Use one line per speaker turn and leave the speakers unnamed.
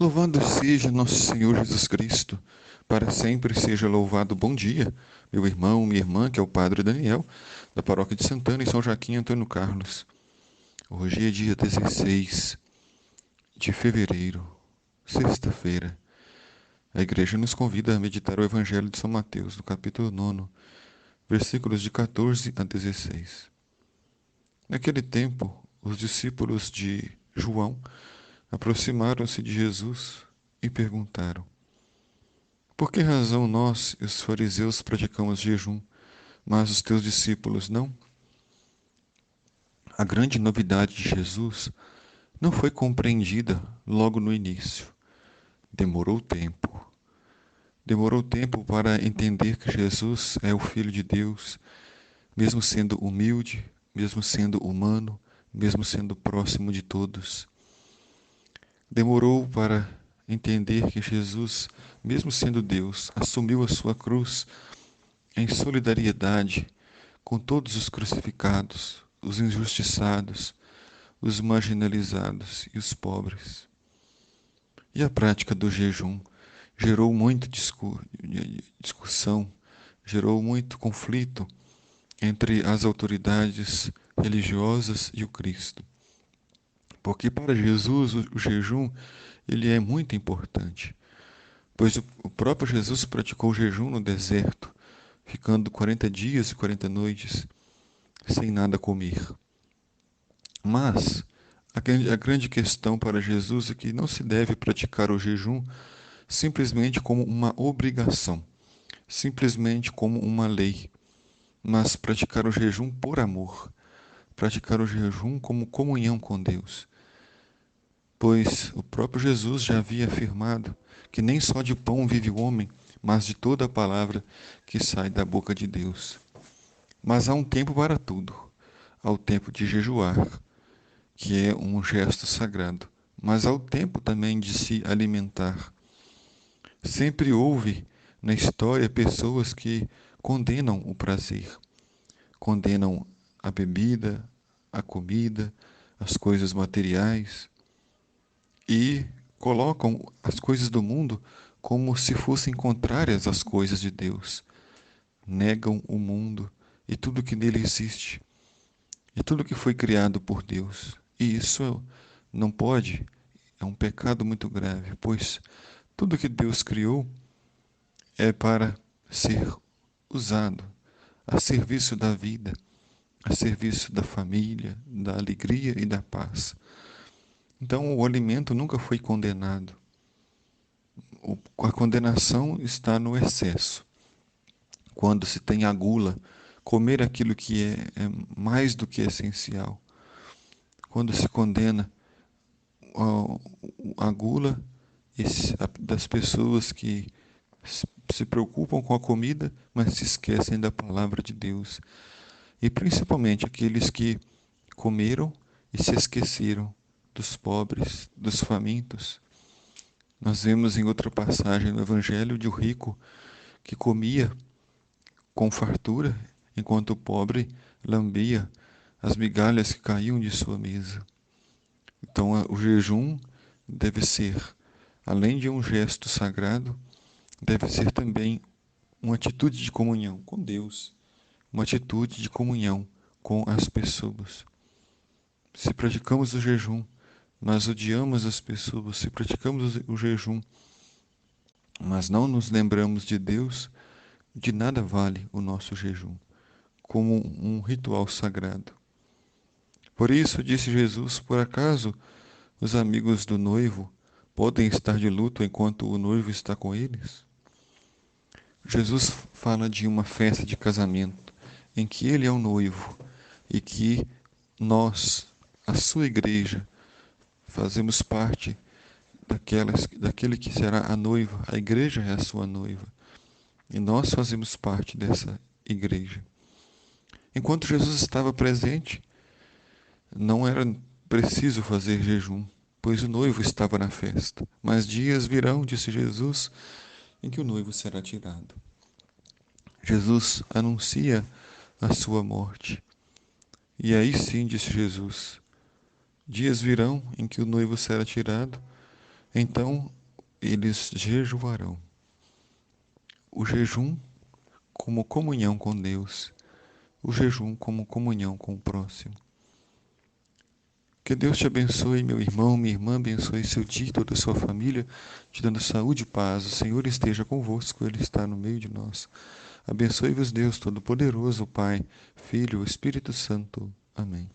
Louvado seja nosso Senhor Jesus Cristo, para sempre seja louvado. Bom dia, meu irmão, minha irmã, que é o Padre Daniel, da Paróquia de Santana, em São Joaquim Antônio Carlos. Hoje é dia 16 de fevereiro, sexta-feira. A igreja nos convida a meditar o Evangelho de São Mateus, no capítulo 9, versículos de 14 a 16. Naquele tempo, os discípulos de João aproximaram-se de Jesus e perguntaram: Por que razão nós e os fariseus praticamos jejum, mas os teus discípulos não? A grande novidade de Jesus não foi compreendida logo no início. Demorou tempo. Demorou tempo para entender que Jesus é o Filho de Deus, mesmo sendo humilde, mesmo sendo humano, mesmo sendo próximo de todos. Demorou para entender que Jesus, mesmo sendo Deus, assumiu a sua cruz em solidariedade com todos os crucificados, os injustiçados, os marginalizados e os pobres. E a prática do jejum gerou muita discussão, gerou muito conflito entre as autoridades religiosas e o Cristo. Porque para Jesus o jejum ele é muito importante, pois o próprio Jesus praticou o jejum no deserto, ficando 40 dias e 40 noites sem nada comer. Mas a grande questão para Jesus é que não se deve praticar o jejum simplesmente como uma obrigação, simplesmente como uma lei, mas praticar o jejum por amor, praticar o jejum como comunhão com Deus. Pois o próprio Jesus já havia afirmado que nem só de pão vive o homem, mas de toda a palavra que sai da boca de Deus. Mas há um tempo para tudo. Há o tempo de jejuar, que é um gesto sagrado, mas há o tempo também de se alimentar. Sempre houve na história pessoas que condenam o prazer, condenam a bebida, a comida, as coisas materiais e colocam as coisas do mundo como se fossem contrárias às coisas de Deus. Negam o mundo e tudo que nele existe, e tudo que foi criado por Deus. E isso não pode, é um pecado muito grave, pois tudo que Deus criou é para ser usado a serviço da vida, a serviço da família, da alegria e da paz. Então, o alimento nunca foi condenado. A condenação está no excesso. Quando se tem a gula, comer aquilo que é mais do que essencial. Quando se condena a gula das pessoas que se preocupam com a comida, mas se esquecem da palavra de Deus. E principalmente aqueles que comeram e se esqueceram dos pobres, dos famintos. Nós vemos em outra passagem no Evangelho de um rico que comia com fartura, enquanto o pobre lambia as migalhas que caíam de sua mesa. Então, o jejum deve ser, além de um gesto sagrado, deve ser também uma atitude de comunhão com Deus, uma atitude de comunhão com as pessoas. Se praticamos o jejum, nós odiamos as pessoas. Se praticamos o jejum, mas não nos lembramos de Deus, de nada vale o nosso jejum, como um ritual sagrado. Por isso, disse Jesus, por acaso os amigos do noivo podem estar de luto enquanto o noivo está com eles? Jesus fala de uma festa de casamento em que ele é o noivo e que nós, a sua igreja, fazemos parte daquele que será a noiva. A igreja é a sua noiva e nós fazemos parte dessa igreja. Enquanto Jesus estava presente, não era preciso fazer jejum, pois o noivo estava na festa. Mas dias virão, disse Jesus, em que o noivo será tirado. Jesus anuncia a sua morte. E aí sim, disse Jesus, dias virão em que o noivo será tirado, Então eles jejuarão. O jejum como comunhão com Deus, o jejum como comunhão com o próximo. Que Deus te abençoe, meu irmão, minha irmã, abençoe seu dia e toda a sua família, te dando saúde e paz. O Senhor esteja convosco, Ele está no meio de nós. Abençoe-vos, Deus Todo-Poderoso, Pai, Filho, Espírito Santo. Amém.